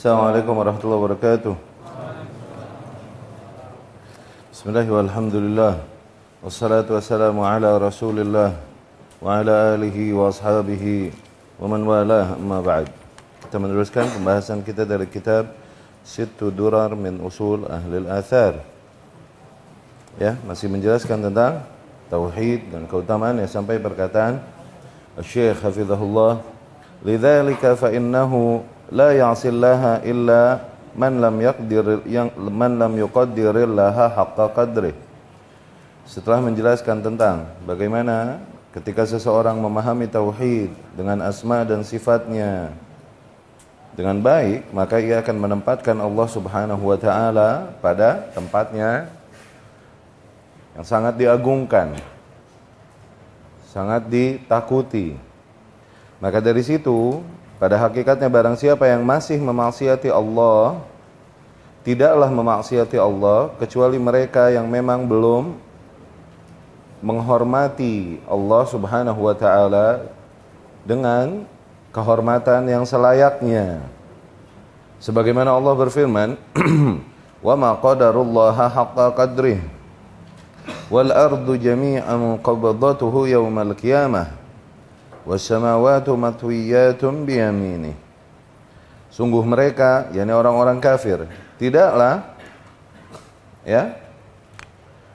Assalamualaikum warahmatullahi wabarakatuh. Bismillahirrahmanirrahim. Alhamdulillah. Wassalatu wassalamu ala Rasulillah wa ala alihi wa ashabihi wa man walah, amma ba'd. Kita meneruskan pembahasan kita dari kitab Sittu Durar min Usul Ahlil Athar. Ya, masih menjelaskan tentang tauhid dan keutamaan sampai perkataan Syekh Hafizahullah, lidzalika fa innahu la ya'sillaha illa man lam yuqaddirillaha haqqa qadrih. Setelah menjelaskan tentang bagaimana ketika seseorang memahami tauhid dengan asma dan sifatnya dengan baik, maka ia akan menempatkan Allah Subhanahu wa taala pada tempatnya yang sangat diagungkan, sangat ditakuti. Maka dari situ, pada hakikatnya barang siapa yang masih memaksiati Allah, tidaklah memaksiati Allah kecuali mereka yang memang belum menghormati Allah Subhanahu wa taala dengan kehormatan yang selayaknya. Sebagaimana Allah berfirman, "Wa ma qadarullaha haqqa qadrih wal ardu jami'an qabdatuhu yaumal qiyamah wassamawatu matwiyatun biyaminih." Sungguh mereka, yakni orang-orang kafir, tidaklah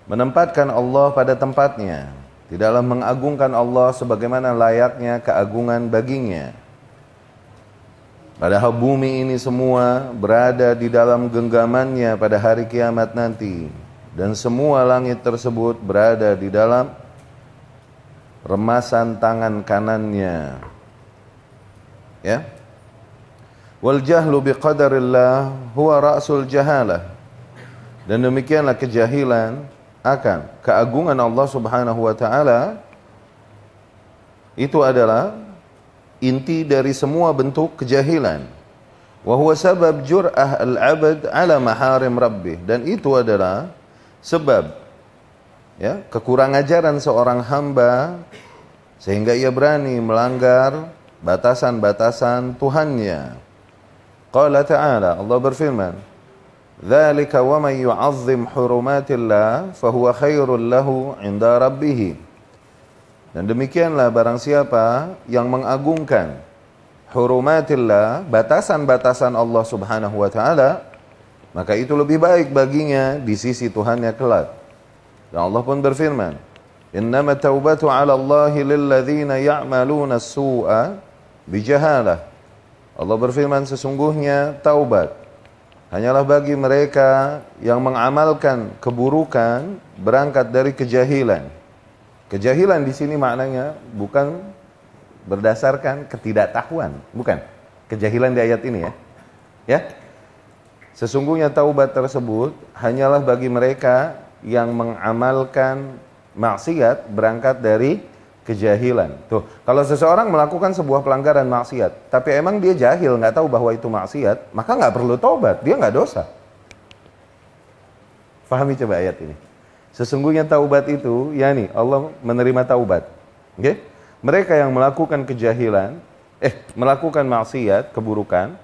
menempatkan Allah pada tempatnya, tidaklah mengagungkan Allah sebagaimana layaknya keagungan baginya. Padahal bumi ini semua berada di dalam genggamannya pada hari kiamat nanti, dan semua langit tersebut berada di dalam remasan tangan kanannya. Ya. Wal jahlu biqadarillah huwa ra'sul jahalah. Dan demikianlah kejahilan akan keagungan Allah Subhanahu wa taala itu adalah inti dari semua bentuk kejahilan. Wa huwa sabab jur'ah al-'abd 'ala maharim rabbih, dan itu adalah sebab kekurang ajaran seorang hamba sehingga ia berani melanggar batasan-batasan Tuhannya. Qala ta'ala, Allah berfirman, "Dzalika wa may yu'azzim hurumatillah fahuwa khairul lahu 'inda rabbih." Dan demikianlah barang siapa yang mengagungkan hurumatillah, batasan-batasan Allah Subhanahu wa taala, maka itu lebih baik baginya di sisi Tuhannya kelak. Dan Allah pun berfirman, "Innama taubatu 'ala Allahi lilladzina ya'maluna as-su'a bijahalah." Allah berfirman, sesungguhnya taubat hanyalah bagi mereka yang mengamalkan keburukan berangkat dari kejahilan. Kejahilan di sini maknanya bukan berdasarkan ketidaktahuan, bukan. Kejahilan di ayat ini ya. Sesungguhnya taubat tersebut hanyalah bagi mereka yang mengamalkan maksiat berangkat dari kejahilan. Tuh, kalau seseorang melakukan sebuah pelanggaran maksiat, tapi emang dia jahil, nggak tahu bahwa itu maksiat, maka nggak perlu taubat, dia nggak dosa. Fahami coba ayat ini. Sesungguhnya taubat itu, yakni Allah menerima taubat. Okay? Mereka yang melakukan kejahilan, melakukan maksiat, keburukan,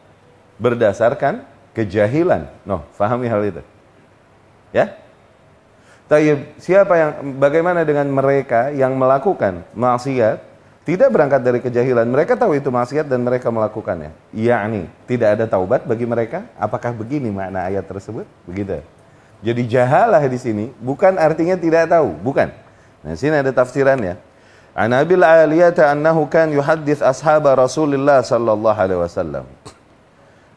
berdasarkan kejahilan. Fahami hal itu. Ya? Bagaimana dengan mereka yang melakukan maksiat tidak berangkat dari kejahilan? Mereka tahu itu maksiat dan mereka melakukannya. Yakni tidak ada taubat bagi mereka. Apakah begini makna ayat tersebut? Begitu. Jadi jahalah di sini bukan artinya tidak tahu, bukan. Nah, sini ada tafsirannya. An Abil Aliyata annahu kan yuhaddits ashaba Rasulillah sallallahu alaihi wasallam.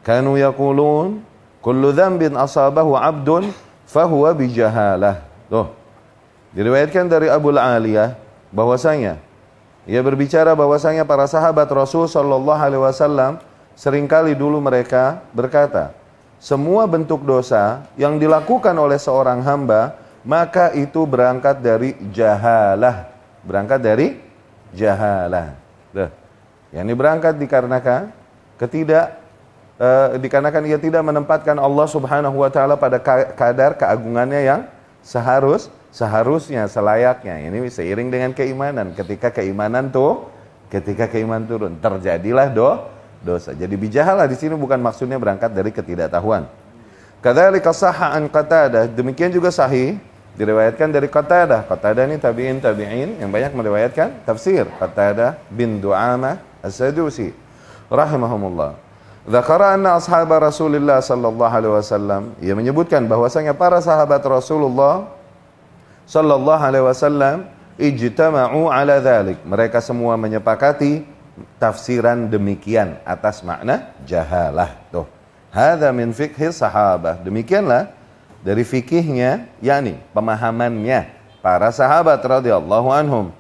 Kanu yaqulun kullu dhanbin asabahu 'abdun fahuwa bijahalah. Tuh, diriwayatkan dari Abu Aliyah bahwasanya ia berbicara bahwasanya para sahabat Rasul sallallahu alaihi wasallam seringkali dulu mereka berkata, semua bentuk dosa yang dilakukan oleh seorang hamba maka itu berangkat dari jahalah, Tuh. Yang ini berangkat dikarenakan ia tidak menempatkan Allah Subhanahu wa taala pada kadar keagungannya yang seharusnya, selayaknya. Ini seiring dengan keimanan. Ketika keimanan turun, terjadilah dosa. Jadi bijahalah di sini bukan maksudnya berangkat dari ketidaktahuan. Kadzalika sahha an Qatadah, demikian juga sahih diriwayatkan dari Qatadah. Qatadah ini tabi'in yang banyak meriwayatkan tafsir. Qatadah bin Du'amah As-Sadusi rahimahumullah. Dzakara anna ashab Rasulullah sallallahu alaihi wasallam, ia menyebutkan bahwasanya para sahabat Rasulullah sallallahu alaihi wasallam ijtama'u ala dzalik. Mereka semua menyepakati tafsiran demikian atas makna jahalah. Tuh. Hadza min fiqhi sahabah. Demikianlah dari fikihnya, yakni pemahamannya para sahabat radhiyallahu anhum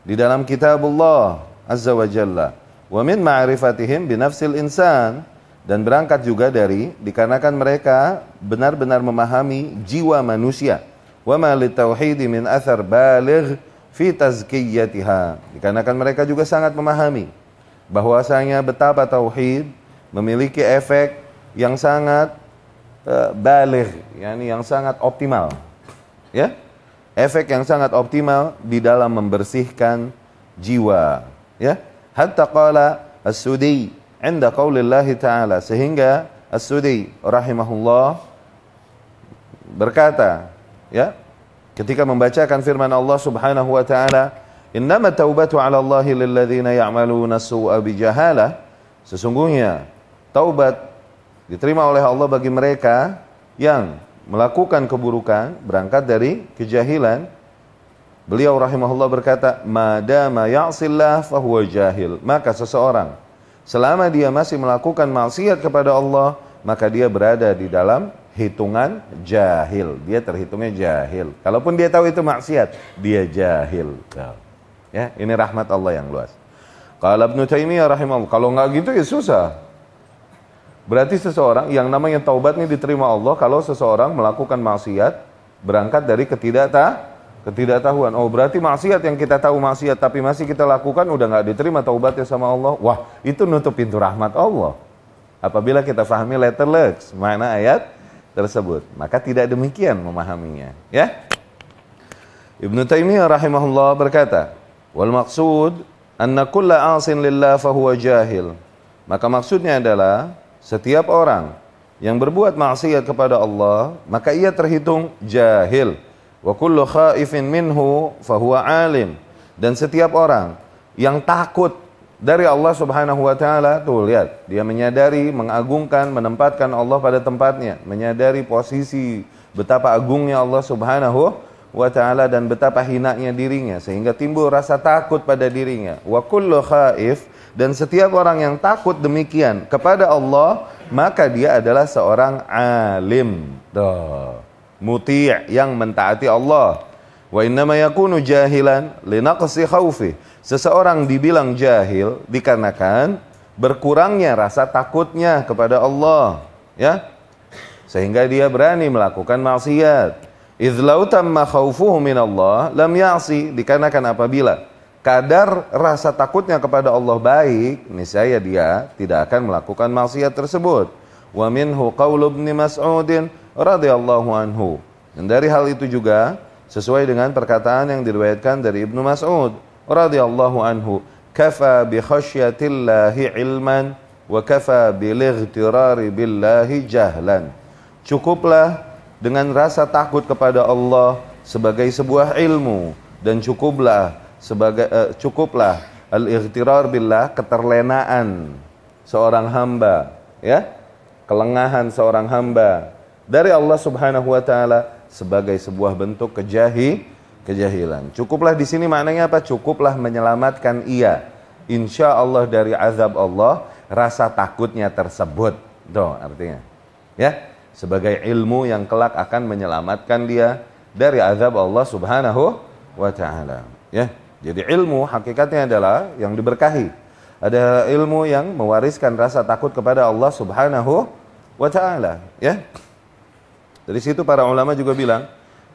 di dalam kitabullah azza wa jalla. Wa min ma'rifatihim bi nafsil insan, dan berangkat juga dari dikarenakan mereka benar-benar memahami jiwa manusia. Wa ma litauhid min athar baligh fi tazkiyatiha, dikarenakan mereka juga sangat memahami bahwasanya betapa tauhid memiliki efek yang sangat baligh, yakni yang sangat optimal. Ya? Efek yang sangat optimal di dalam membersihkan jiwa, ya. Hatta qala As-Sudi 'inda qaulillahi ta'ala, sehingga As-Sudi rahimahullah berkata, ya, ketika membacakan firman Allah Subhanahu wa taala, "Innama taubatu 'ala Allahi lil ladzina ya'maluna as-su'a bijahalah." Sesungguhnya taubat diterima oleh Allah bagi mereka yang melakukan keburukan berangkat dari kejahilan. Beliau rahimahullah berkata, "Madama ya'sillah fahuwa jahil." Maka seseorang selama dia masih melakukan maksiat kepada Allah, maka dia berada di dalam hitungan jahil. Dia terhitungnya jahil. Kalaupun dia tahu itu maksiat, dia jahil. Ya, ini rahmat Allah yang luas. Qala Ibnu Taimiyah rahimahullah, kalau enggak gitu ya susah. Berarti seseorang yang namanya taubat ini diterima Allah kalau seseorang melakukan maksiat berangkat dari ketidaktahuan. Oh, berarti maksiat yang kita tahu maksiat tapi masih kita lakukan udah nggak diterima taubatnya sama Allah. Wah, itu nutup pintu rahmat Allah. Apabila kita fahami letter X, makna ayat tersebut, maka tidak demikian memahaminya, ya. Ibnu Taimiyah rahimahullah berkata, "Wal maqsud anna kulla 'asin lillah fahuwa jahil." Maka maksudnya adalah setiap orang yang berbuat maksiat kepada Allah, maka ia terhitung jahil. Wa kullu khaifin minhu fahuwa alim. Dan setiap orang yang takut dari Allah Subhanahu wa taala, tuh lihat, dia menyadari, mengagungkan, menempatkan Allah pada tempatnya, menyadari posisi betapa agungnya Allah Subhanahu wa taala dan betapa hinanya dirinya sehingga timbul rasa takut pada dirinya. Wa kullu khaif, dan setiap orang yang takut demikian kepada Allah, maka dia adalah seorang alim, muti' yang mentaati Allah. Wa innama yakunu jahilan linaqsi khaufi. Seseorang dibilang jahil dikarenakan berkurangnya rasa takutnya kepada Allah, ya. Sehingga dia berani melakukan maksiat. Idz law tamma khaufuhu min Allah lam ya'si, dikarenakan apabila kadar rasa takutnya kepada Allah baik, niscaya dia tidak akan melakukan maksiat tersebut. Wa minhu qaulu Ibnu Mas'ud radhiyallahu anhu. Dan dari hal itu juga sesuai dengan perkataan yang diriwayatkan dari Ibnu Mas'ud radhiyallahu anhu, "Kafa bi khasyatillahi ilman wa kafa bil ightirari billahi jahlan." Cukuplah dengan rasa takut kepada Allah sebagai sebuah ilmu, dan cukuplah al-ightirar billah, keterlenaan seorang hamba, ya, kelengahan seorang hamba dari Allah Subhanahu wa taala sebagai sebuah bentuk kejahilan. Cukuplah di sini maknanya apa? Cukuplah menyelamatkan ia insya Allah dari azab Allah, rasa takutnya tersebut. Tuh artinya, ya, sebagai ilmu yang kelak akan menyelamatkan dia dari azab Allah Subhanahu wa taala, ya. Jadi ilmu hakikatnya adalah yang diberkahi. Ada ilmu yang mewariskan rasa takut kepada Allah Subhanahu wa taala, ya. Dari situ para ulama juga bilang,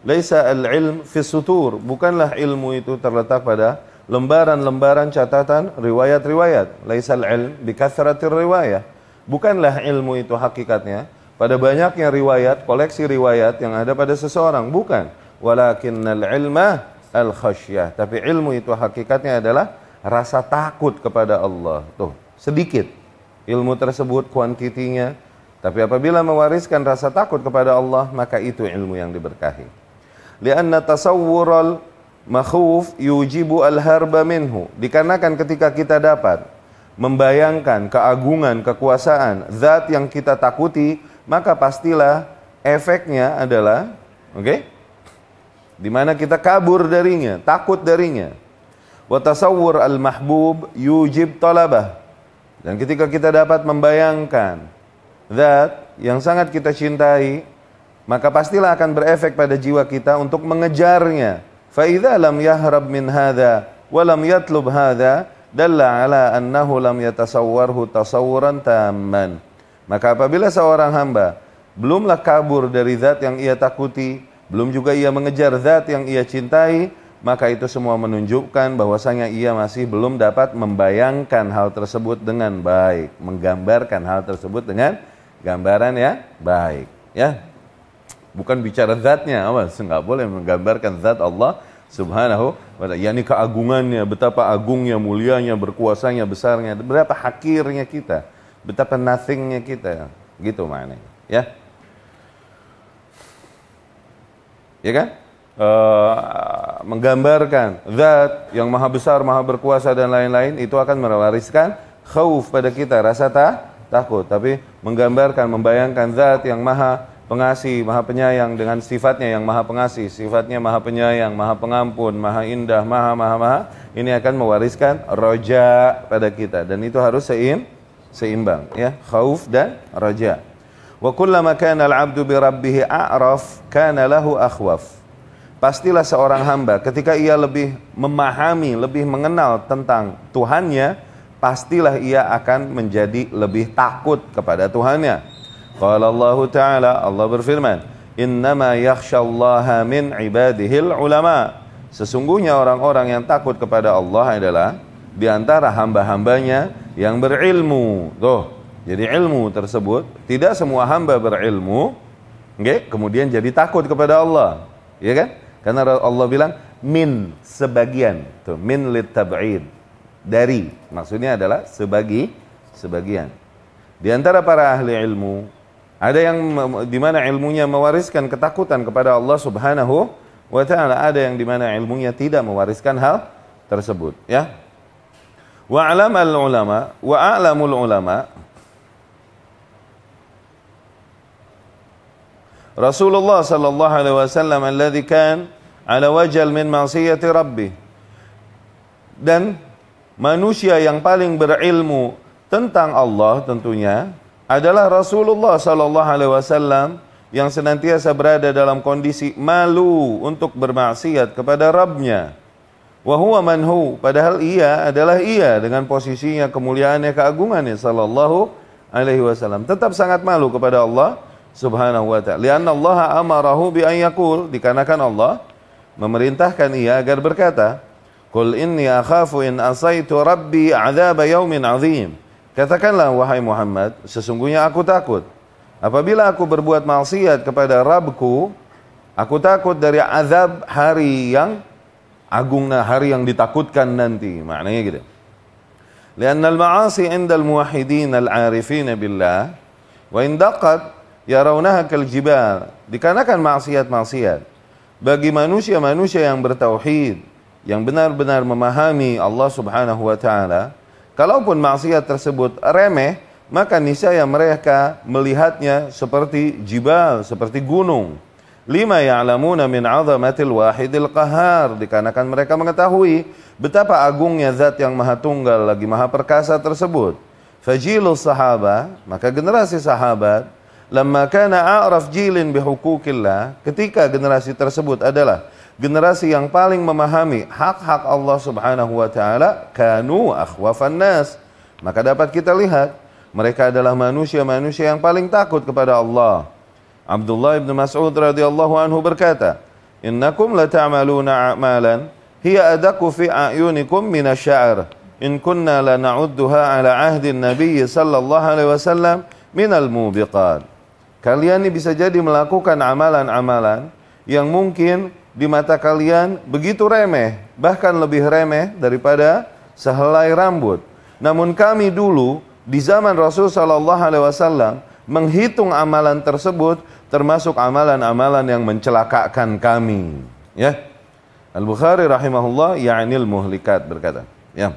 laisa al-ilm fi sutur, bukanlah ilmu itu terletak pada lembaran-lembaran catatan riwayat-riwayat. Laisa al-ilm bi kathratir riwayah. Bukanlah ilmu itu hakikatnya pada banyaknya riwayat, koleksi riwayat yang ada pada seseorang, bukan. Walakinnal ilma al-khasyah, tapi ilmu itu hakikatnya adalah rasa takut kepada Allah. Tuh, sedikit, ilmu tersebut, kuantitinya. Tapi apabila mewariskan rasa takut kepada Allah, maka itu ilmu yang diberkahi. Lianna tasawwural makhuf yujibu al-harba minhu. Dikarenakan ketika kita dapat membayangkan keagungan, kekuasaan zat yang kita takuti, maka pastilah efeknya adalah di mana kita kabur darinya, takut darinya. Wa tasawwur al-mahbub yujib talabah. Dan ketika kita dapat membayangkan zat yang sangat kita cintai, maka pastilah akan berefek pada jiwa kita untuk mengejarnya. Fa idza lam yahrab min hadza wa lam yatlub hadza dalla ala annahu lam yatasawwarhu tasawwuran tamman. Maka apabila seorang hamba belumlah kabur dari zat yang ia takuti, belum juga ia mengejar zat yang ia cintai, maka itu semua menunjukkan bahwasanya ia masih belum dapat membayangkan hal tersebut dengan baik, menggambarkan hal tersebut dengan gambaran ya baik, ya. Bukan bicara zatnya, awas, nggak boleh menggambarkan zat Allah Subhanahu wa ta'ala. Yani keagungannya, betapa agungnya, mulianya, berkuasanya, besarnya, berapa hakirnya kita, betapa nothingnya kita, gitu maknanya, ya. Ya kan? Menggambarkan zat yang maha besar, maha berkuasa dan lain-lain, itu akan mewariskan khauf pada kita, rasa takut. Tapi menggambarkan, membayangkan zat yang maha pengasih, maha penyayang dengan sifatnya yang maha pengasih, sifatnya maha penyayang, maha pengampun, maha indah, maha, ini akan mewariskan roja pada kita, dan itu harus seimbang, ya, khauf dan roja. Wa kullama kana al-'abdu bi rabbih a'raf kana lahu akhwaf. Pastilah seorang hamba ketika ia lebih memahami, lebih mengenal tentang Tuhannya, pastilah ia akan menjadi lebih takut kepada Tuhannya. Qala Allah Ta'ala, Allah berfirman, innama yakhshallaha min ibadihil ulama. Sesungguhnya orang-orang yang takut kepada Allah adalah di antara hamba-hambanya yang berilmu. Jadi ilmu tersebut, tidak semua hamba berilmu, kemudian jadi takut kepada Allah, ya kan? Karena Allah bilang min, sebagian, min lit tab'id, dari, maksudnya adalah sebagian. Di antara para ahli ilmu, ada yang di mana ilmunya mewariskan ketakutan kepada Allah Subhanahu wa ta'ala, ada yang di mana ilmunya tidak mewariskan hal tersebut, ya. Wa a'lamul ulama, wa a'lamul ulama, Rasulullah sallallahu alaihi wasallam alladhi kan ala wajal min ma'siyati rabbih. Dan manusia yang paling berilmu tentang Allah tentunya adalah Rasulullah sallallahu alaihi wasallam yang senantiasa berada dalam kondisi malu untuk bermaksiat kepada Rabb-Nya. Wa huwa manhu, padahal ia adalah ia dengan posisinya, kemuliaannya, keagungannya sallallahu alaihi wasallam, tetap sangat malu kepada Allah Subhanahu wa ta'ala. Lianna Allah amarahu bi an yaqul, dikarenakan Allah memerintahkan ia agar berkata, qul inni akhafu in asaitu rabbi adzab yaumin azim. Katakanlah wahai Muhammad, sesungguhnya aku takut apabila aku berbuat maksiat kepada Rabbku, aku takut dari azab hari yang agung, hari yang ditakutkan nanti. Maknanya gitu. Lianna al-ma'asi 'inda al-muwahhidin al-'arifin billah wa in daqat yarawnaha kal jibal. Dikarenakan maksiat-maksiat bagi manusia-manusia yang bertauhid, yang benar-benar memahami Allah Subhanahu wa ta'ala, kalaupun maksiat tersebut remeh, maka niscaya mereka melihatnya seperti jibal, seperti gunung. Lima ya'lamuna min 'azamatil wahidil qahhar, dikarenakan mereka mengetahui betapa agungnya zat yang maha tunggal lagi maha perkasa tersebut. Fajilus sahaba, maka generasi sahabat, lamma kana a'raf jilin bihukukillah, ketika generasi tersebut adalah generasi yang paling memahami hak-hak Allah Subhanahu wa ta'ala, kanu akhwafan nas, maka dapat kita lihat mereka adalah manusia-manusia yang paling takut kepada Allah. Abdullah ibn Mas'ud radhiyallahu anhu berkata, innakum la ta'maluna a'malan hiya adaku fi a'yunikum minasya'r in kunna la na'udduha ala ahdi nabiy sallallahu alaihi wasallam minal mubiqat. Kalian ini bisa jadi melakukan amalan-amalan yang mungkin di mata kalian begitu remeh, bahkan lebih remeh daripada sehelai rambut. Namun kami dulu di zaman Rasul sallallahu alaihi wasallam menghitung amalan tersebut termasuk amalan-amalan yang mencelakakan kami. Ya. Al-Bukhari rahimahullah ya'nil muhlikat berkata. Ya.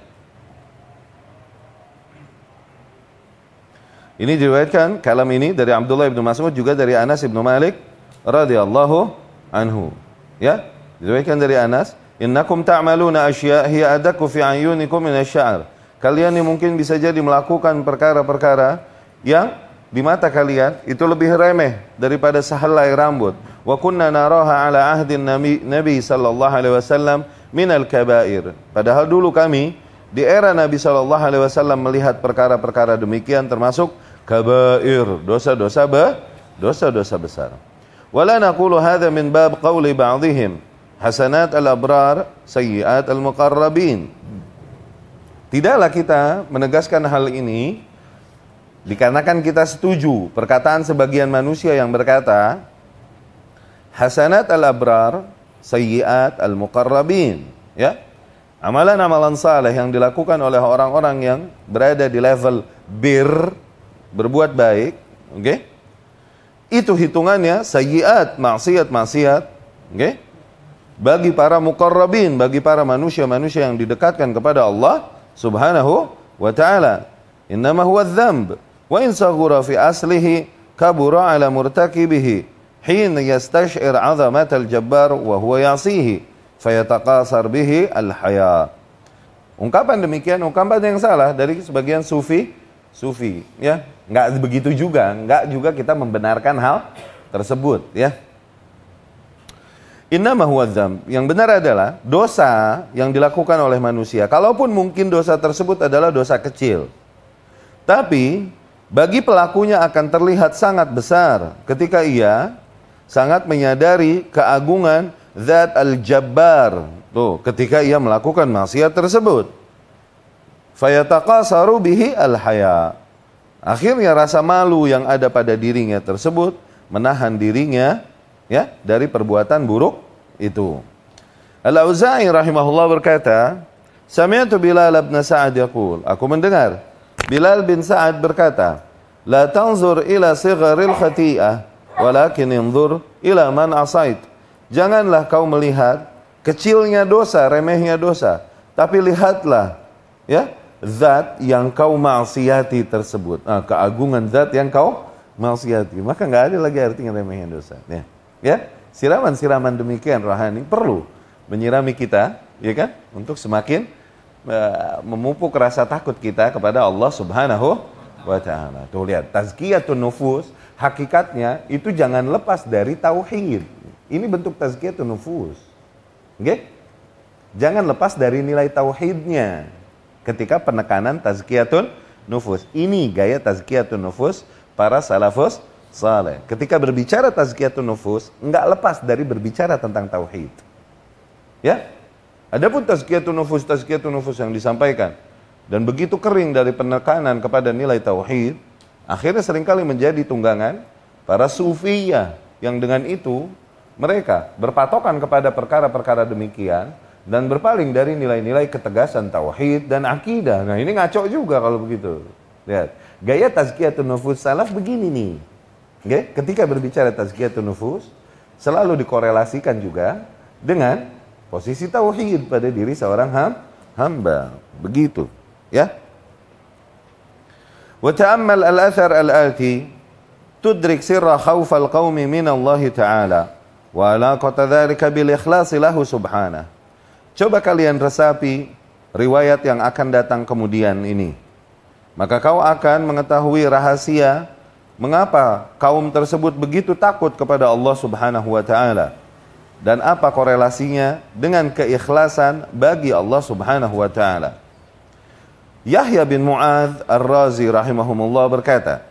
Ini diriwayatkan kalam ini dari Abdullah bin Mas'ud juga dari Anas bin Malik radhiyallahu anhu. Ya. Diriwayatkan dari Anas, "Innakum ta'maluna asya' hiya adaku fi ayunikum min asy-sya'r." Kalian ini mungkin bisa jadi melakukan perkara-perkara yang di mata kalian itu lebih remeh daripada sehelai rambut. Wa kunna naraha ala ahdin Nabi sallallahu alaihi wasallam minal kabair. Padahal dulu kami di era Nabi sallallahu alaihi wasallam melihat perkara-perkara demikian termasuk kabair, dosa-dosa besar. Wala naqulu hadza min bab qauli ba'dihim hasanat al-abrar sayyiat al-muqarrabin. Tidaklah kita menegaskan hal ini dikarenakan kita setuju perkataan sebagian manusia yang berkata hasanat al-abrar sayyiat al-muqarrabin, ya. Amalan-amalan saleh yang dilakukan oleh orang-orang yang berada di level berbuat baik, oke? Itu hitungannya sayyiat, maksiat, oke? Bagi para muqarrabin, bagi para manusia-manusia yang didekatkan kepada Allah Subhanahu wa ta'ala. Innama huwa adh-dhanb wa in saghura fi aslihi kabura ala murtakibihi hin yastash'ir 'azamat al-jabbar wa huwa ya'sihi fayataqasar bihi al-haya. Ungkapan demikian ungkapan yang salah dari sebagian sufi, ya. Enggak begitu juga, enggak juga kita membenarkan hal tersebut, ya. Innama huwa dzamb. Yang benar adalah dosa yang dilakukan oleh manusia. Kalaupun mungkin dosa tersebut adalah dosa kecil, tapi bagi pelakunya akan terlihat sangat besar ketika ia sangat menyadari keagungan Zat al-Jabbar. Tuh, ketika ia melakukan maksiat tersebut. Fayataqasaru bihi al-haya. Akhirnya rasa malu yang ada pada dirinya tersebut menahan dirinya, ya, dari perbuatan buruk itu. Al-Auza'i rahimahullah berkata, "Sami'tu Bilal bin Sa'ad yaqul," aku mendengar Bilal bin Sa'ad berkata, "La tanzur ila sigharil khati'ah, walakin inzur ila man asait." Janganlah kau melihat kecilnya dosa, remehnya dosa, tapi lihatlah, ya, zat yang kau maksiati tersebut. Nah, keagungan zat yang kau maksiati. Maka nggak ada lagi artinya remehnya dosa. Ya, siraman-siraman demikian rohani perlu menyirami kita, ya kan, untuk semakin memupuk rasa takut kita kepada Allah Subhanahu wa ta'ala. Tuh lihat, tazkiyatun nufus hakikatnya itu jangan lepas dari tauhid. Ini bentuk tazkiyatun nufus. Oke? Jangan lepas dari nilai tauhidnya ketika penekanan tazkiyatun nufus. Ini gaya tazkiyatun nufus para salafus saleh. Ketika berbicara tazkiyatun nufus, enggak lepas dari berbicara tentang tauhid. Ya? Adapun tazkiyatun nufus yang disampaikan dan begitu kering dari penekanan kepada nilai tauhid, akhirnya seringkali menjadi tunggangan para sufiyah yang dengan itu mereka berpatokan kepada perkara-perkara demikian dan berpaling dari nilai-nilai ketegasan tauhid dan akidah. Nah, ini ngaco juga kalau begitu. Lihat, gaya tazkiyatun nufus salaf begini nih. Oke? Ketika berbicara tazkiyatun nufus selalu dikorelasikan juga dengan posisi tauhid pada diri seorang hamba. Begitu, ya. Wa ta'ammal al-athar al-ati tudrik sirra khawfal qaumi min Allah Ta'ala wa alaqata dzalika bil ikhlasi lahu subhanahu. Coba kalian resapi riwayat yang akan datang kemudian ini. Maka kau akan mengetahui rahasia mengapa kaum tersebut begitu takut kepada Allah Subhanahu wa taala dan apa korelasinya dengan keikhlasan bagi Allah Subhanahu wa taala. Yahya bin Mu'adz Ar-Razi rahimahumullah berkata,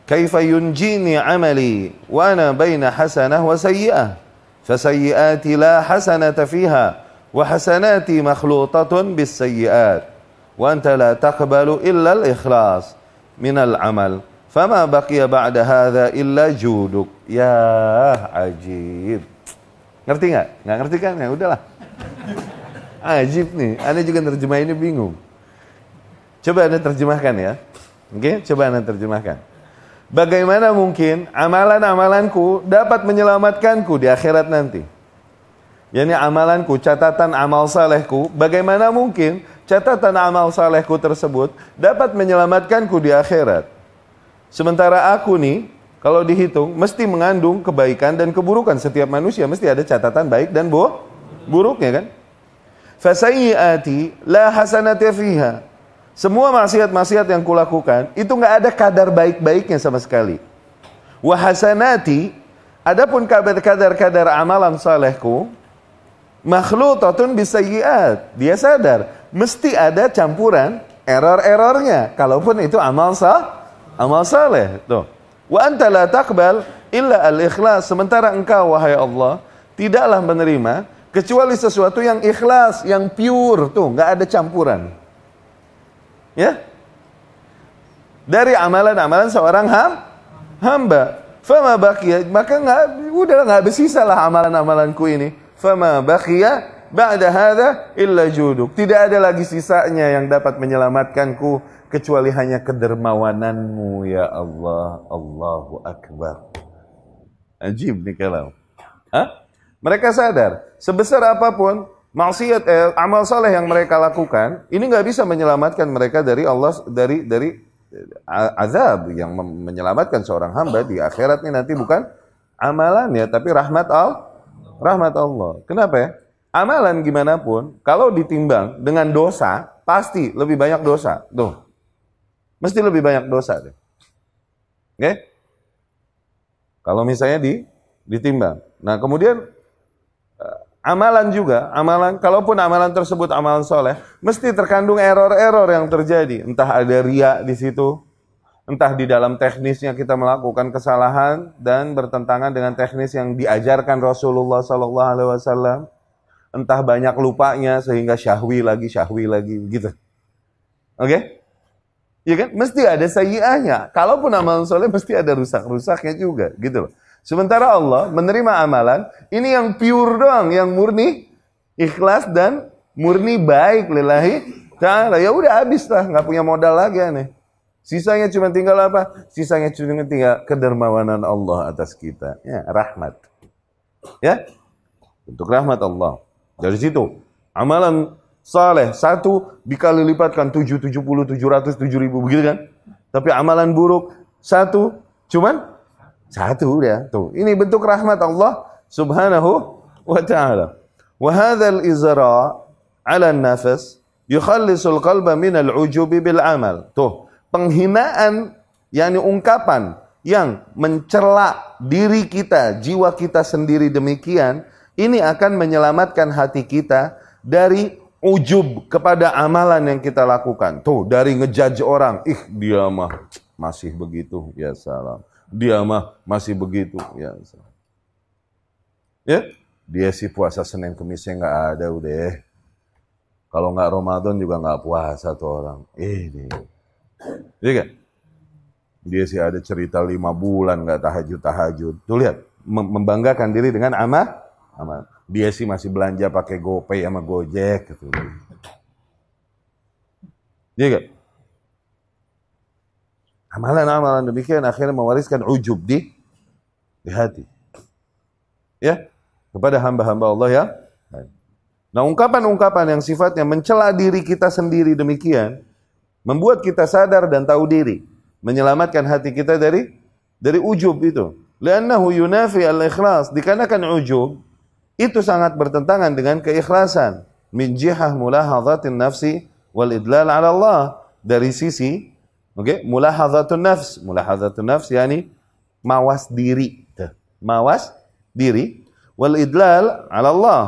"Kaifa yunjini 'amali wa ana baina hasanah wa sayyi'ah, fa sayyi'ati la hasanata fiha wa hasanati makhlutatun bis sayyi'at, wa anta la taqbalu illa al-ikhlas min al-'amal, fama baqiya ba'da hadha illa juduk." Ya ajib. Ngerti nggak? Nggak ngerti kan? Ya udahlah. Ajib nih. Anda juga terjemah ini bingung. Coba Anda terjemahkan ya. Oke, coba Anda terjemahkan. Bagaimana mungkin amalan-amalanku dapat menyelamatkanku di akhirat nanti? Yani amalanku, catatan amal salehku, bagaimana mungkin catatan amal salehku tersebut dapat menyelamatkanku di akhirat? Sementara aku nih, kalau dihitung, mesti mengandung kebaikan dan keburukan. Setiap manusia mesti ada catatan baik dan buruknya kan? Fasayyiati la hasanati fiha. Semua maksiat-maksiat yang kulakukan, itu nggak ada kadar baik-baiknya sama sekali. Wa hasanati, adapun kadar-kadar amalan salehku, makhlutatun bisayyiat. Dia sadar, mesti ada campuran error-errornya. Kalaupun itu amal saleh. Tuh. Wa anta la taqbal illa al-ikhlas. Sementara engkau, wahai Allah, tidaklah menerima kecuali sesuatu yang ikhlas, yang pure, tuh, nggak ada campuran. Ya? Dari amalan-amalan seorang hamba. Fama baqiya, maka nggak bersisa lah amalan-amalanku ini. Fama baqiya ba'da hadza illa juduk. Tidak ada lagi sisanya yang dapat menyelamatkanku kecuali hanya kedermawananmu ya Allah. Allahu Akbar. Ajib nih kalau. Hah? Mereka sadar, sebesar apapun maksiat amal saleh yang mereka lakukan, ini nggak bisa menyelamatkan mereka dari Allah, dari azab. Yang menyelamatkan seorang hamba di akhirat ini nanti bukan amalannya, tapi rahmat Allah. Kenapa ya? Amalan gimana pun, kalau ditimbang dengan dosa, pasti lebih banyak dosa. Tuh, mesti lebih banyak dosa deh. Oke? Kalau misalnya ditimbang. Nah kemudian amalan juga, kalaupun amalan tersebut amalan soleh, mesti terkandung error-error yang terjadi. Entah ada riya di situ, entah di dalam teknisnya kita melakukan kesalahan dan bertentangan dengan teknis yang diajarkan Rasulullah SAW. Entah banyak lupanya sehingga syahwi lagi gitu. Oke? Ya kan? Mesti ada sayyi'ahnya. Kalaupun amalan soleh mesti ada rusak-rusaknya juga, gitu loh. Sementara Allah menerima amalan, ini yang pure doang, yang murni, ikhlas dan murni baik lillahi ta'ala. Ya udah habis lah, nggak punya modal lagi aneh. Sisanya cuma tinggal apa? Sisanya cuma tinggal kedermawanan Allah atas kita. Ya, rahmat. Ya, untuk rahmat Allah. Dari situ, amalan saleh 1 dikali lipatkan 7, 70, 700, 7.000 begitu kan? Tapi amalan buruk 1 cuman 1 udah. Tuh, ini bentuk rahmat Allah Subhanahu wa ta'ala. Wa hadzal izra' 'ala an-nafs yukhallisul qalba min al-'ujubi bil 'amal. Tuh, penghinaan yakni ungkapan yang mencela diri kita, jiwa kita sendiri demikian, ini akan menyelamatkan hati kita dari ujub kepada amalan yang kita lakukan. Tuh, dari ngejudge orang, dia mah masih begitu, ya salam. Dia mah masih begitu, ya salam. Ya, dia sih puasa Senin Kemisnya nggak ada udah. Kalau nggak Ramadan juga nggak puasa tuh orang. Iya kan? Dia sih ada cerita 5 bulan nggak tahajud. Tuh lihat, membanggakan diri dengan amal. Dia sih masih belanja pakai GoPay sama Gojek gitu. Iya kan? Amalan-amalan demikian akhirnya mewariskan ujub di hati. Ya, kepada hamba-hamba Allah ya. Nah, ungkapan-ungkapan yang sifatnya mencela diri kita sendiri demikian membuat kita sadar dan tahu diri, menyelamatkan hati kita dari ujub itu. Li'annahu yunafi al-ikhlas, dikarenakan ujub itu sangat bertentangan dengan keikhlasan. Min jihah mulahadhatin nafsi wal idlal 'ala Allah, dari sisi mulahadhatun nafs yani mawas diri. Mawas diri wal idlal 'ala Allah.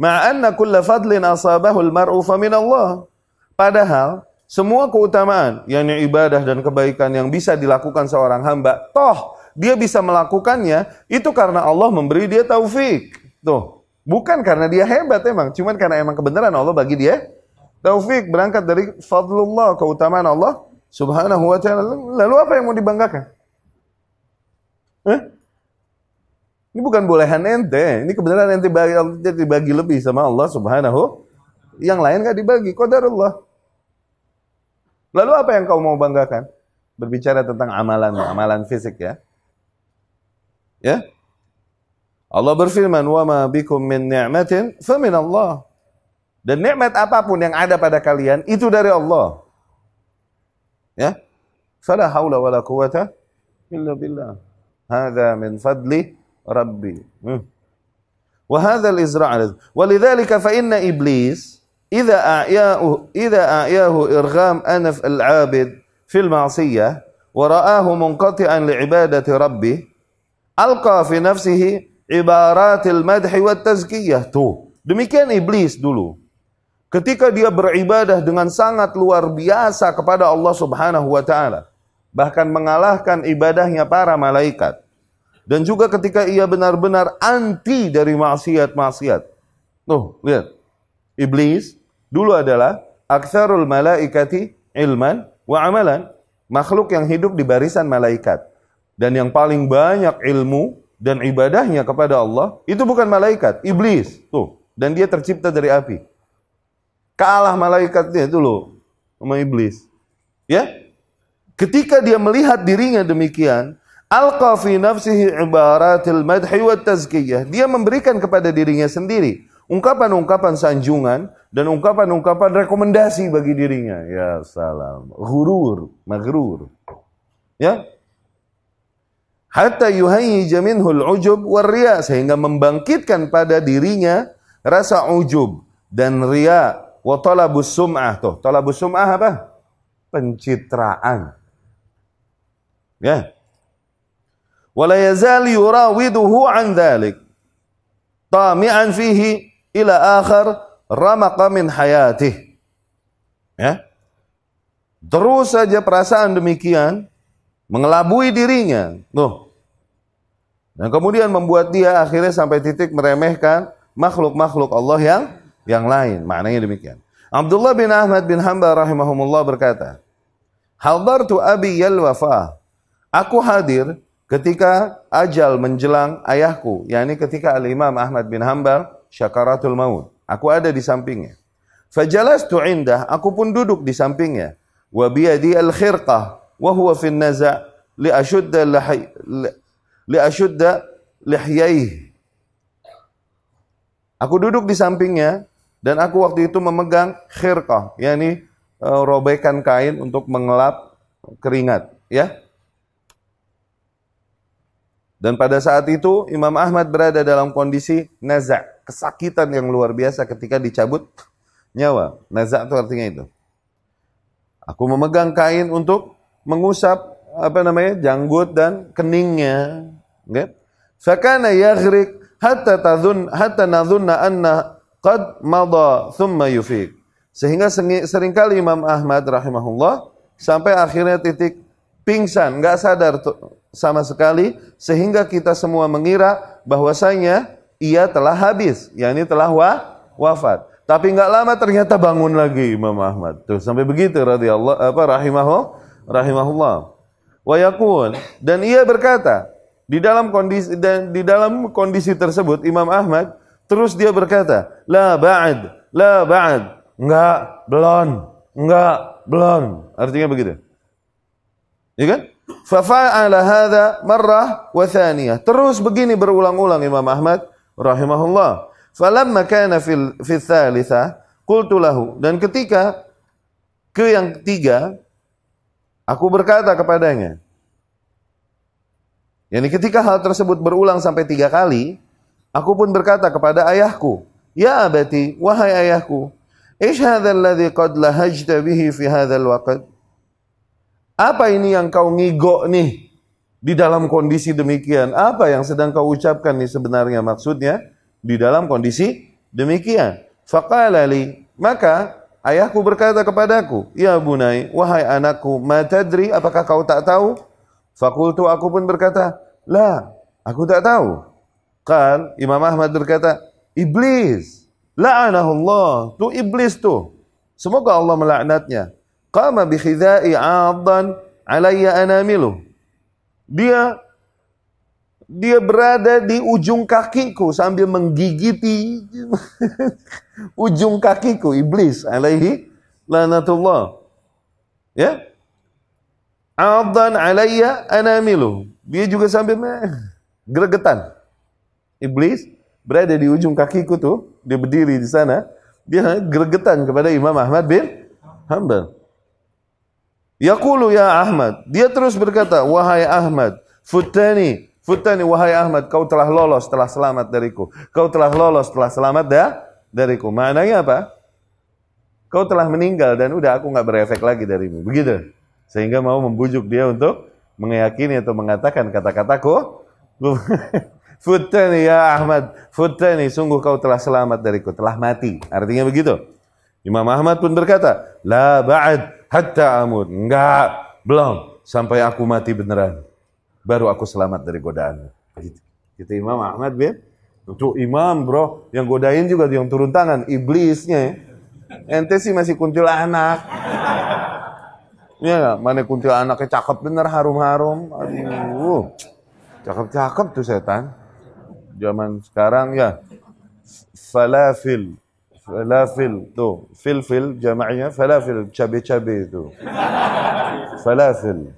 Ma'anna kulla fadlin asabahu al-mar'u fa min Allah. Padahal semua keutamaan yakni ibadah dan kebaikan yang bisa dilakukan seorang hamba, toh dia bisa melakukannya itu karena Allah memberi dia taufik. Tuh, bukan karena dia hebat emang, cuman karena emang kebenaran Allah bagi dia taufik, berangkat dari fadlullah, keutamaan Allah Subhanahu wa ta'ala. Lalu apa yang mau dibanggakan? Ini bukan bolehan ente, ini kebenaran ente dibagi lebih sama Allah Subhanahu. Yang lain nggak dibagi, qadarullah. Lalu apa yang kau mau banggakan? Berbicara tentang amalan fisik ya. Ya. Allah berfirman, "Wa ma bikum min ni'matin fa min Allah." Dan nikmat apapun yang ada pada kalian itu dari Allah. Ya. Fala haula wala quwata illa billah. Hadza min fadli Rabbi. Wa hadzal izra'. Walidzalika fa inna iblis idza a'yahu irgham anf al-'abid fil ma'siyah wa ra'ahu munqati'an li'ibadati rabbih alqa fi nafsihi ibaratil madhi wat tazkiyah. Tuh, demikian iblis dulu. Ketika dia beribadah dengan sangat luar biasa kepada Allah Subhanahu wa taala, bahkan mengalahkan ibadahnya para malaikat. Dan juga ketika ia benar-benar anti dari maksiat-maksiat. Tuh, lihat. Iblis dulu adalah aktsarul malaikati ilman wa amalan, makhluk yang hidup di barisan malaikat. Dan yang paling banyak ilmu dan ibadahnya kepada Allah itu bukan malaikat, iblis. Tuh, dan dia tercipta dari api. Kalah malaikatnya itu loh sama iblis. Ya? Ketika dia melihat dirinya demikian, alqa fi nafsihi ibaratil madhi wat tazkiyah. Dia memberikan kepada dirinya sendiri ungkapan-ungkapan sanjungan dan ungkapan-ungkapan rekomendasi bagi dirinya. Ya salam. Ghurur, maghrur. Ya? Hatta yuhayyija minhul ujub war riya, sehingga membangkitkan pada dirinya rasa ujub dan riya. Wa talabus sum'ah. Tuh, talabus sum'ah apa? Pencitraan. Ya. Wa la yazal yurawiduhu an dzalik tami'an fihi ila akhir ramaqa min hayatih. Ya. Terus saja perasaan demikian mengelabui dirinya. Tuh. Dan kemudian membuat dia akhirnya sampai titik meremehkan makhluk-makhluk Allah yang lain. Maknanya demikian. Abdullah bin Ahmad bin Hanbal rahimahumullah berkata, "Hadartu abi yal-wafah." Aku hadir ketika ajal menjelang ayahku, yakni ketika Al-Imam Ahmad bin Hanbal syakaratul maut. Aku ada di sampingnya. Fajalastu indah, aku pun duduk di sampingnya. Wa biyadi al-khirqah wa huwa fi an-naza' li ashudda lihyaihi. Aku duduk di sampingnya dan aku waktu itu memegang khirqah, yakni robekan kain untuk mengelap keringat, ya. Dan pada saat itu Imam Ahmad berada dalam kondisi naza', kesakitan yang luar biasa ketika dicabut nyawa. Naza' itu artinya itu. Aku memegang kain untuk mengusap janggut dan keningnya, okay? Fakana yaghriq hatta nadhunna anna qad madha thumma yufiq. Sehingga seringkali Imam Ahmad rahimahullah sampai akhirnya titik pingsan, enggak sadar sama sekali, sehingga kita semua mengira bahwasanya ia telah habis, yakni telah wafat. Tapi enggak lama ternyata bangun lagi Imam Ahmad. Tuh sampai begitu rahimahullah. Wa yaqul, dan ia berkata, di dalam kondisi tersebut Imam Ahmad terus dia berkata, la ba'd, enggak, belum. Artinya begitu. Ya kan? Fa fa'ala hadza marrah wa thaniyah. Terus begini berulang-ulang Imam Ahmad rahimahullah. Falamma kana fi tsalitsah qultu lahu, dan ketika yang ketiga aku berkata kepadanya. Yani ketika hal tersebut berulang sampai 3 kali, aku pun berkata kepada ayahku, "Ya abati, wahai ayahku, ish hadzal ladzi qad lahajta bihi fi hadzal waqt?" Apa ini yang kau ngigok nih di dalam kondisi demikian? Apa yang sedang kau ucapkan nih sebenarnya maksudnya di dalam kondisi demikian? Faqala li, maka ayahku berkata kepadaku, "Ya bunai, wahai anakku, ma tadri, apakah kau tak tahu?" Fakultu, aku pun berkata, "La, aku tak tahu." Qal, Imam Ahmad berkata, "Iblis, la'anahullah." Tuh iblis tuh. Semoga Allah melaknatnya. Qama bi khidai 'addan 'alayya anamiluh. Dia berada di ujung kakiku sambil menggigiti ujung kakiku, iblis alaihi lanatullah. Ya. Adhan alayya anamilu. Dia juga sambil gregetan. Iblis berada di ujung kakiku tuh, dia berdiri di sana, dia gregetan kepada Imam Ahmad bin Hanbal. Yaqulu ya Ahmad, dia terus berkata, wahai Ahmad, futani, wahai Ahmad, kau telah lolos, telah selamat dariku. Kau telah lolos, telah selamat dariku. Maknanya apa? Kau telah meninggal dan udah aku nggak berefek lagi darimu. Begitu. Sehingga mau membujuk dia untuk meyakini atau mengatakan kata-kataku. Futani ya Ahmad, futani, sungguh kau telah selamat dariku, telah mati. Artinya begitu. Imam Ahmad pun berkata, la ba'ad hatta amut. Enggak, belum, sampai aku mati beneran. Baru aku selamat dari godaan. Gitu Imam Ahmad bin. Untuk imam bro, yang godain juga yang turun tangan, iblisnya. Ente sih masih kuntilanak. Ya, mana kuntilanaknya cakep bener, harum-harum. Aduh, cakep-cakep tuh setan. Zaman sekarang ya, falafil tuh, fil jama'nya falafil, cabe-cabe itu. Falafil.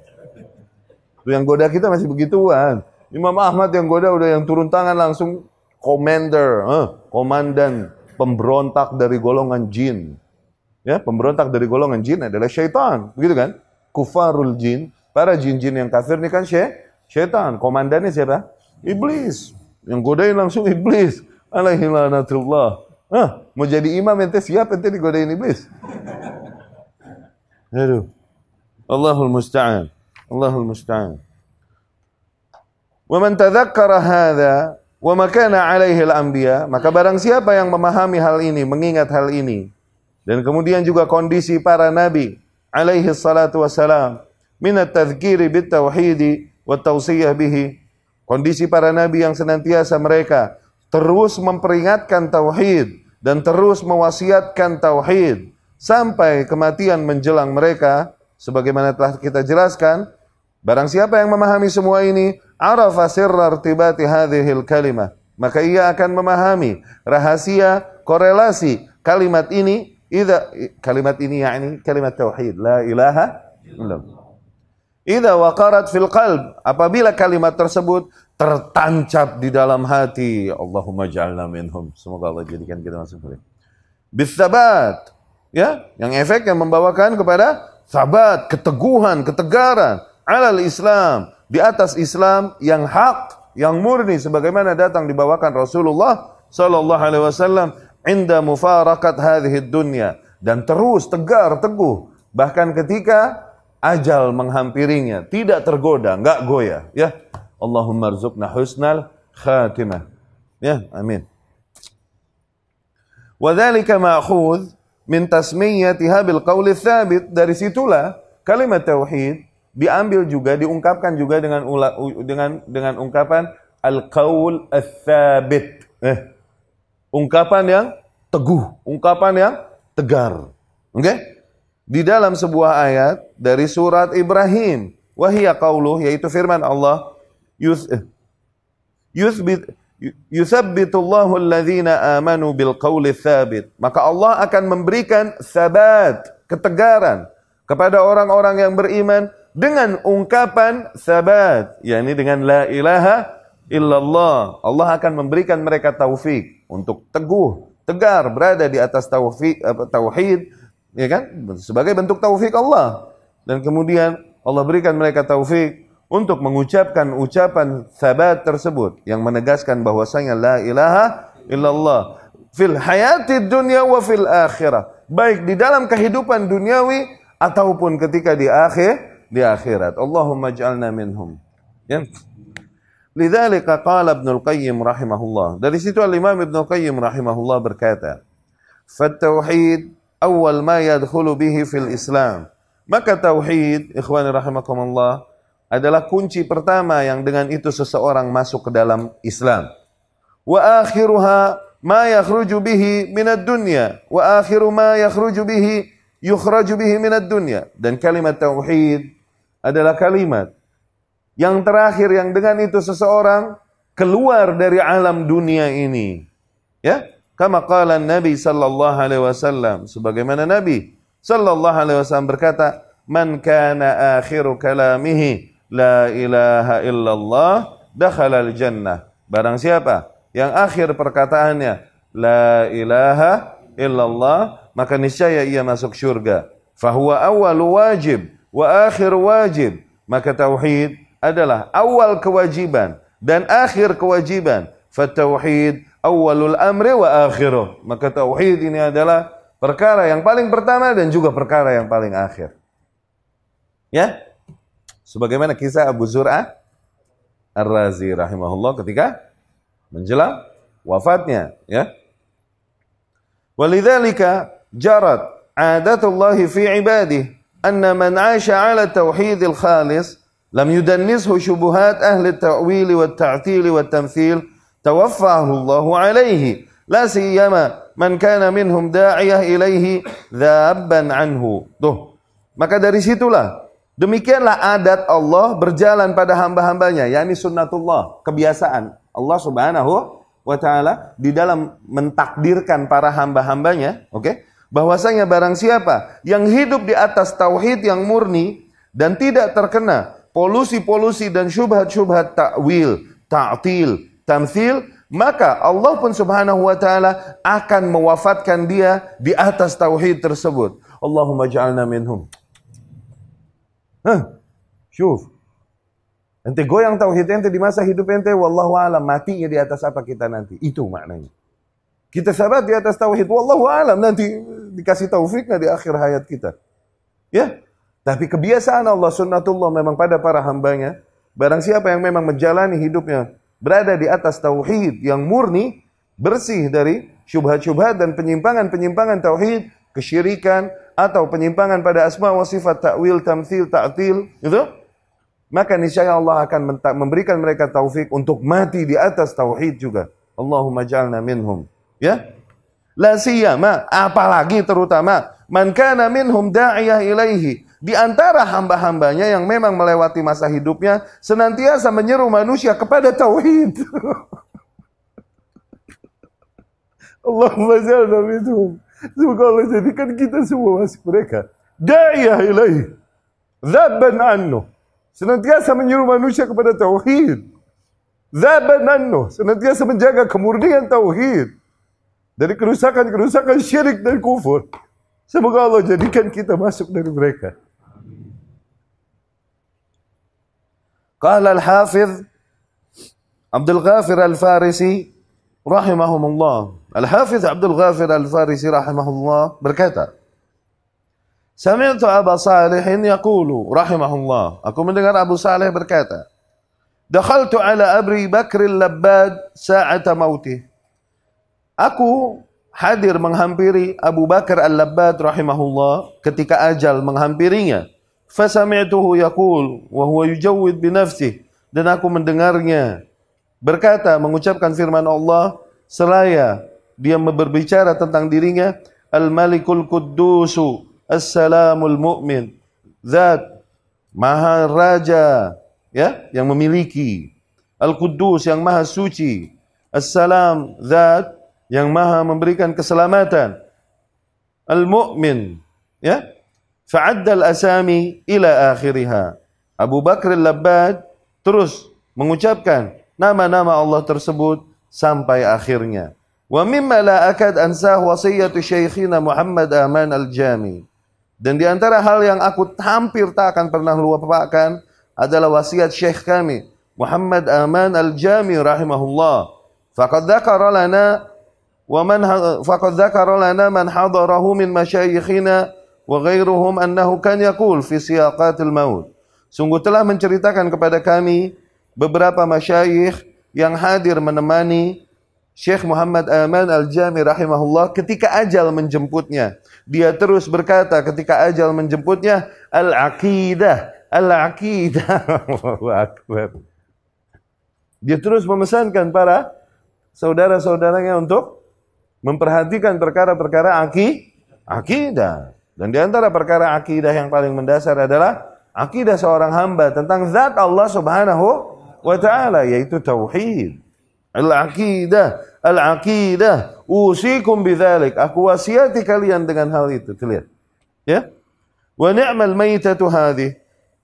Tuh yang goda kita masih begituan. Imam Ahmad yang goda udah yang turun tangan langsung komandan pemberontak dari golongan jin. Ya, pemberontak dari golongan jin adalah syaitan, begitu kan? Kufarul jin, para jin-jin yang kafir ini kan syaitan. Komandannya siapa? Iblis. Yang godain langsung iblis. Alaihi lanatullah. Mau jadi imam ente siap, ente digodain iblis. Aduh. Allahul musta'an. Allahul musta'an. Wa man tadzakkara hadza wa ma kana 'alaihi al-anbiya, maka barang siapa yang memahami hal ini, mengingat hal ini, dan kemudian juga kondisi para nabi alaihi salatu wassalam min at-tadhkiri bit-tauhid wa tawsiyah bihi, kondisi para nabi yang senantiasa mereka terus memperingatkan tauhid dan terus mewasiatkan tauhid sampai kematian menjelang mereka, sebagaimana telah kita jelaskan. Barang siapa yang memahami semua ini, arafa sirra irtibati hadhil kalimah, maka ia akan memahami rahasia korelasi kalimat ini. Kalimat ini yakni kalimat tauhid, la ilaha illallah. Idza waqarat fil qalb, apabila kalimat tersebut tertancap di dalam hati, Allahumma ja'alna minhum, semoga Allah jadikan kita masuk mereka. Bitsabat, ya, yang efek yang membawakan kepada sabat, keteguhan, ketegaran, alal Islam, di atas Islam yang hak, yang murni, sebagaimana datang dibawakan Rasulullah sallallahu alaihi wasallam inda mufaraqat hadhihi dunya, dan terus tegar teguh bahkan ketika ajal menghampirinya, tidak tergoda, enggak goyah, ya. Allahumma rzuqna husnal khatimah. Ya, amin. Wa dzalika ma'khudz min tasmiyatiha bil qauli tsabit, dari situlah kalimat tauhid diambil juga, diungkapkan juga dengan ungkapan al-qaul ats-tsabit. Ungkapan yang teguh, ungkapan yang tegar. Oke? Di dalam sebuah ayat dari surat Ibrahim, wahia qauluh, yaitu firman Allah, yuthabbitullahu alladhina amanu bil qauli tsabit, maka Allah akan memberikan sabat, ketegaran kepada orang-orang yang beriman dengan ungkapan sabat, yakni dengan la ilaha illallah. Allah akan memberikan mereka taufik untuk teguh, tegar, berada di atas tauhid, ya kan? Sebagai bentuk taufik Allah. Dan kemudian Allah berikan mereka taufik untuk mengucapkan ucapan sabat tersebut yang menegaskan bahwasanya la ilaha illallah fil hayatid dunya wa fil akhirah, baik di dalam kehidupan duniawi ataupun ketika di akhirat. Allahumma ij'alna minhum. Ya. Lidzalika qala Ibnu Al-Qayyim rahimahullah. Dari situ Al-Imam Ibnu Al-Qayyim rahimahullah berkata, "Fat-tauhid awal ma yadkhulu bihi fil Islam." Maka tauhid, ikhwani rahimakumullah, adalah kunci pertama yang dengan itu seseorang masuk ke dalam Islam. Wa akhiruha ma yakhruju bihi minad dunya, wa akhiru ma yakhruju bihi yukhraju bihi minad dunya. Dan kalimat tauhid adalah kalimat yang terakhir yang dengan itu seseorang keluar dari alam dunia ini. Ya, kama qala Nabi sallallahu alaihi wasallam, sebagaimana Nabi sallallahu alaihi wasallam berkata, man kana akhiru kalamihi la ilaha illallah dakhala al-jannah. Barang siapa yang akhir perkataannya la ilaha illallah, maka niscaya ia masuk surga. Fahuwa awwalu wajib wa akhir wajib. Maka tauhid adalah awal kewajiban dan akhir kewajiban. Fatauhid awwalul amri wa akhiruh. Maka tauhid ini adalah perkara yang paling pertama dan juga perkara yang paling akhir. Ya? Sebagaimana kisah Abu Zur'ah Ar-Razi rahimahullah ketika menjelang wafatnya, ya. Walidzalika jarat adatullahi fi ibadihi anna man 'asha 'ala tauhidil khalis lam yudannishu syubuhat ahli at-ta'wil wat-ta'til wat-tamthil tawaffahu Allah 'alaihi la siyama man kana minhum da'iyah ilaihi dzabban anhu. Tuh. Maka dari situlah demikianlah adat Allah berjalan pada hamba-hambanya, yakni sunnatullah, kebiasaan Allah Subhanahu wa ta'ala di dalam mentakdirkan para hamba-hambanya, oke? Bahwasanya barang siapa yang hidup di atas tauhid yang murni dan tidak terkena polusi-polusi dan syubhat-syubhat ta'wil, ta'til, tamthil, maka Allah pun Subhanahu wa ta'ala akan mewafatkan dia di atas tauhid tersebut. Allahumma ja'alna minhum. Syuf. Ente goyang tauhid ente di masa hidup ente, wallahu alam, matinya di atas apa kita nanti. Itu maknanya. Kita sabat di atas tauhid, wallahu alam, nanti dikasih taufiknya di akhir hayat kita. Ya. Tapi kebiasaan Allah, sunnatullah memang pada para hambanya, barang siapa yang memang menjalani hidupnya berada di atas tauhid yang murni, bersih dari syubhat-syubhat dan penyimpangan-penyimpangan tauhid, kesyirikan atau penyimpangan pada asma wa sifat, ta'wil, tamthil, ta'til, gitu, maka niscaya Allah akan memberikan mereka taufik untuk mati di atas tauhid juga. Allahumma ja'alna minhum. Ya? La siyama, apalagi terutama man kana minhum da'iyah ilaihi, di antara hamba-hambanya yang memang melewati masa hidupnya senantiasa menyeru manusia kepada tauhid. Allahumma ja'alna minhum. Semoga Allah jadikan kita semua masuk mereka. Da'iyah ilaihi, dzabban anhu, senantiasa menyeru manusia kepada tauhid. Dzabban anhu, senantiasa menjaga kemurnian tauhid dari kerusakan-kerusakan syirik dan kufur. Semoga Allah jadikan kita masuk dari mereka. Qala al-Hafidh Abdul Ghafir al-Farisi rahimahumullah. Al-Hafidh Abdul Ghafir al-Farisi rahimahullah berkata, Sami'tu Aba Salihin yaqulu rahimahullah. Aku mendengar Abu Salih berkata, Dakhaltu ala Abi Bakr al-Labbad sa'ata mautih. Aku hadir menghampiri Abu Bakar al-Labbad rahimahullah ketika ajal menghampirinya. Fasami'tuhu yaqul wa huwa yujawwid bi nafsihi, dan aku mendengarnya berkata, mengucapkan firman Allah seraya dia berbicara tentang dirinya, Al-Malikul Quddusu As-Salamul Mu'min, Zat Maha Raja, ya, yang memiliki, Al-Quddus yang Maha Suci, As-Salam, Zat yang Maha memberikan keselamatan, Al-Mu'min, ya. Fa'adda al-asami ila akhiriha. Abu Bakr al-Labbad terus mengucapkan nama-nama Allah tersebut sampai akhirnya. Wa mimma la akad ansah wasiyatu syekhina Muhammad Aman al-Jami. Dan di antara hal yang aku hampir tak akan pernah lupakan adalah wasiat syekh kami Muhammad Aman al-Jami rahimahullah. Faqad dzakara lana man hadarahu min masyayikhina wa ghairuhum annahu kan yaqul fi siyaqatil maut. Sungguh telah menceritakan kepada kami beberapa masyayikh yang hadir menemani Syekh Muhammad Aman al-Jami rahimahullah ketika ajal menjemputnya. Dia terus berkata ketika ajal menjemputnya, al-aqidah, al-aqidah. Allahu akbar. Dia terus memesankan para saudara-saudaranya untuk memperhatikan perkara-perkara akidah. Dan di antara perkara akidah yang paling mendasar adalah akidah seorang hamba tentang zat Allah Subhanahu wa ta'ala, yaitu tauhid. Al-aqidah, al-aqidah, usikum bidzalik. Aku wasiati kalian dengan hal itu. Lihat. Ya. Wa ni'mal maitatu hadhihi.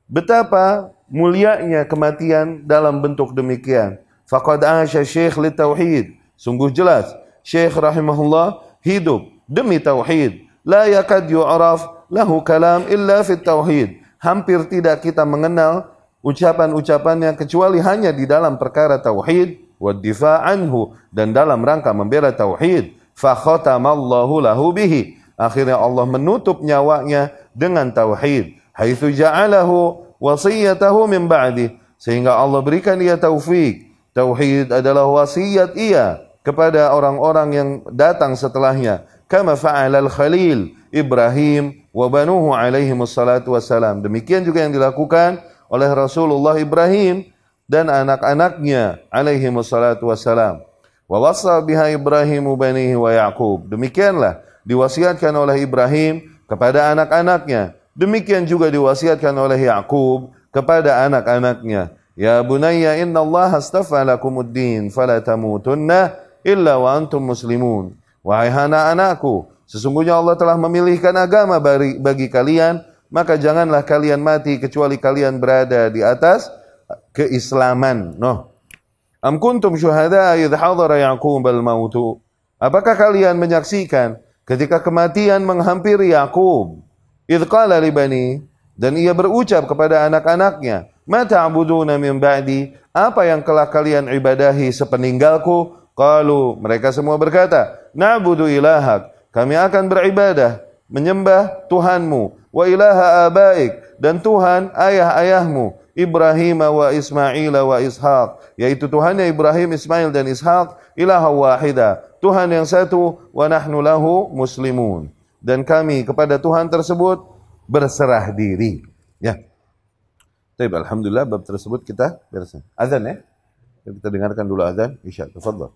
Betapa mulianya kematian dalam bentuk demikian. Faqad 'asha syekh li tauhid. Sungguh jelas Syekh rahimahullah hidup demi tauhid. La yakad yu'raf lahu kalam illa fit tauhid. Hampir tidak kita mengenal ucapan-ucapannya kecuali hanya di dalam perkara tauhid wa difa' anhu, dan dalam rangka membela tauhid. Fa khatamallahu lahu bihi. Akhirnya Allah menutup nyawanya dengan tauhid. Haitsu ja'alahu wasiyatahu min ba'di. Sehingga Allah berikan dia taufik. Tauhid adalah wasiat ia kepada orang-orang yang datang setelahnya. Kama fa'alal Khalil Ibrahim wa banuhu alaihi wassalatu wassalam. Demikian juga yang dilakukan oleh Rasulullah Ibrahim dan anak-anaknya alaihi wassalatu wassalam. Wa wassa biha Ibrahim banihi wa Yaqub. Demikianlah diwasiatkan oleh Ibrahim kepada anak-anaknya. Demikian juga diwasiatkan oleh Yaqub kepada anak-anaknya. Ya bunayya innallaha astafa lakumuddin fala tamutunna illa wa antum muslimun. Wahai anak-anakku, sesungguhnya Allah telah memilihkan agama bagi kalian, maka janganlah kalian mati kecuali kalian berada di atas keislaman. Am kuntum syuhada idh hadara Yaqub al-mautu. Apakah kalian menyaksikan ketika kematian menghampiri Yaqub? Idh qala li bani, dan ia berucap kepada anak-anaknya, ma ta'buduna min ba'di, apa yang telah kalian ibadahi sepeninggalku? Qalu, mereka semua berkata, na'budu ilahak, kami akan beribadah, menyembah Tuhanmu, wa ilaha abaik, dan Tuhan ayah-ayahmu, Ibrahim wa Ismail wa Ishaq, yaitu Tuhannya Ibrahim, Ismail dan Ishaq, ilaha wahida, Tuhan yang satu, wa nahnu lahu muslimun, dan kami kepada Tuhan tersebut berserah diri. Ya. Baik, alhamdulillah bab tersebut kita beres. Azan ya. Kita dengarkan dulu azan, Isya. Tafadhal.